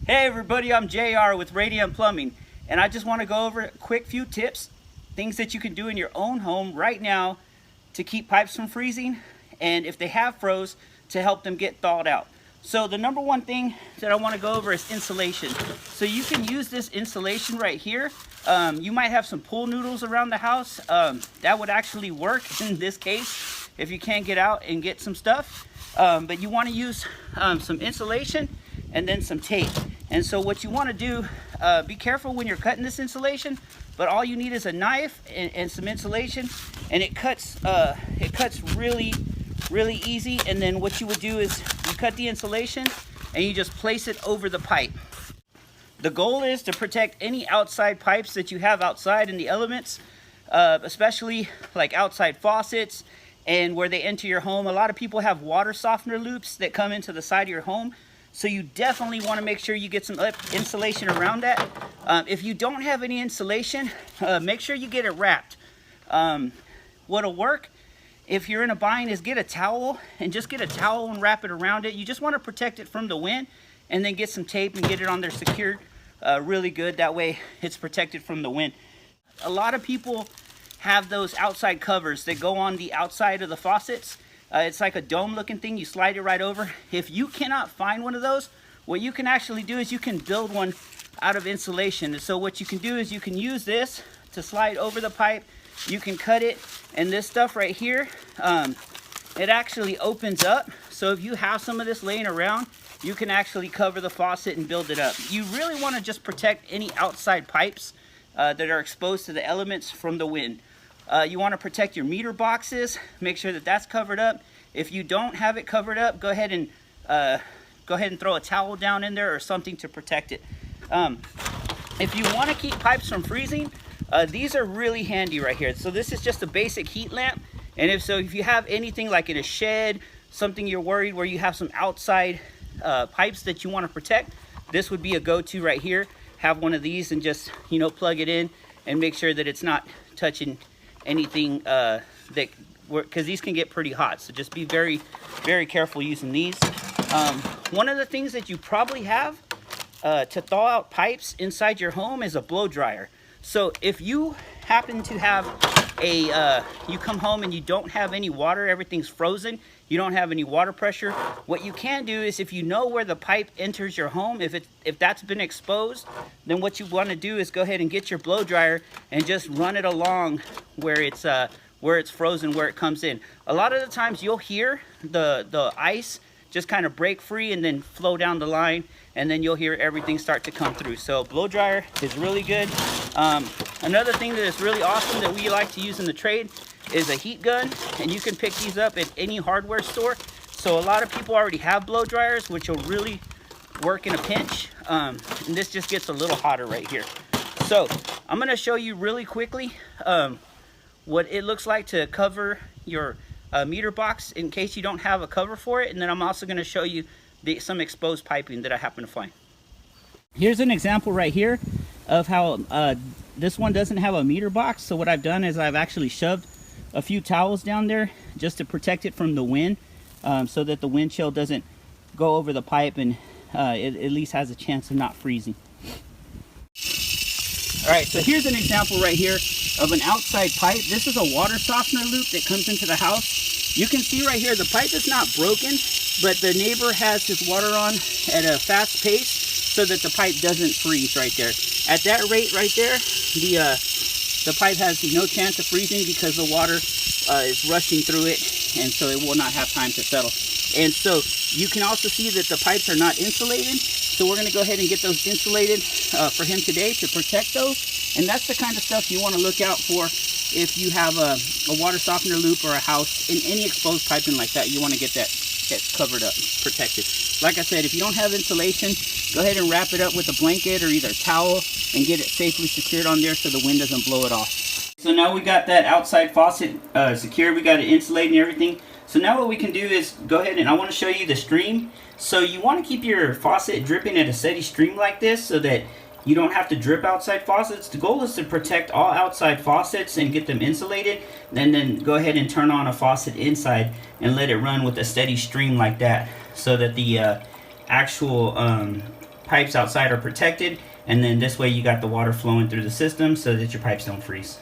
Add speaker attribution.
Speaker 1: Hey everybody, I'm JR with Radiant Plumbing, and I just want to go over a quick few tips, things that you can do in your own home right now to keep pipes from freezing, and if they have froze, to help them get thawed out. So the number one thing that I want to go over is insulation. So you can use this insulation right here. You might have some pool noodles around the house. That would actually work in this case if you can't get out and get some stuff. But you want to use some insulation and then some tape. And so what you want to do, be careful when you're cutting this insulation, but all you need is a knife and some insulation, and it cuts really easy. And then what you would do is you cut the insulation and you just place it over the pipe. The goal is to protect any outside pipes that you have outside in the elements, especially like outside faucets and where they enter your home. A lot of people have water softener loops that come into the side of your home. So you definitely want to make sure you get some insulation around that. If you don't have any insulation, make sure you get it wrapped. What'll work if you're in a bind is get a towel and just get a towel and wrap it around it. You just want to protect it from the wind, and then get some tape and get it on there secured really good. That way it's protected from the wind. A lot of people have those outside covers that go on the outside of the faucets. It's like a dome looking thing. You slide it right over. If you cannot find one of those, what you can actually do is you can build one out of insulation. And so what you can do is you can use this to slide over the pipe. You can cut it, and this stuff right here, it actually opens up. So if you have some of this laying around, you can actually cover the faucet and build it up. You really want to just protect any outside pipes that are exposed to the elements from the wind. You want to protect your meter boxes. Make sure that that's covered up. If you don't have it covered up, go ahead and throw a towel down in there or something to protect it. If you want to keep pipes from freezing, these are really handy right here. So this is just a basic heat lamp, and if you have anything like in a shed, something you're worried where you have some outside pipes that you want to protect, this would be a go-to right here. Have one of these and just plug it in and make sure that it's not touching anything because these can get pretty hot. So just be very careful using these. One of the things that you probably have to thaw out pipes inside your home is a blow dryer. So if you happen to have you come home and you don't have any water, everything's frozen, you don't have any water pressure, what you can do is, if you know where the pipe enters your home, if that's been exposed, then what you want to do is go ahead and get your blow dryer and just run it along where it's frozen, where it comes in. A lot of the times you'll hear the ice just kind of break free and then flow down the line, and then you'll hear everything start to come through. So blow dryer is really good. Another thing that is really awesome that we like to use in the trade is a heat gun, and you can pick these up at any hardware store. So a lot of people already have blow dryers, which will really work in a pinch. And this just gets a little hotter right here. So I'm going to show you really quickly what it looks like to cover your meter box in case you don't have a cover for it. And then I'm also going to show you some exposed piping that I happen to find. Here's an example right here of how this one doesn't have a meter box. So what I've done is I've actually shoved a few towels down there just to protect it from the wind, so that the wind chill doesn't go over the pipe, and it at least has a chance of not freezing. All right, so here's an example right here of an outside pipe. This is a water softener loop that comes into the house. You can see right here the pipe is not broken, but the neighbor has his water on at a fast pace so that the pipe doesn't freeze right there. At that rate right there, the pipe has no chance of freezing because the water is rushing through it, and so it will not have time to settle. And so you can also see that the pipes are not insulated. So we're going to go ahead and get those insulated for him today to protect those. And that's the kind of stuff you want to look out for if you have a water softener loop or a house in any exposed piping like that. You want to get that covered up, protected. Like I said, if you don't have insulation, go ahead and wrap it up with a blanket or either a towel and get it safely secured on there so the wind doesn't blow it off. So now we got that outside faucet secured. We got it insulated and everything. So now what we can do is go ahead and I want to show you the stream. So you want to keep your faucet dripping at a steady stream like this so that you don't have to drip outside faucets. The goal is to protect all outside faucets and get them insulated. Then go ahead and turn on a faucet inside and let it run with a steady stream like that so that the actual pipes outside are protected, and then this way you got the water flowing through the system so that your pipes don't freeze.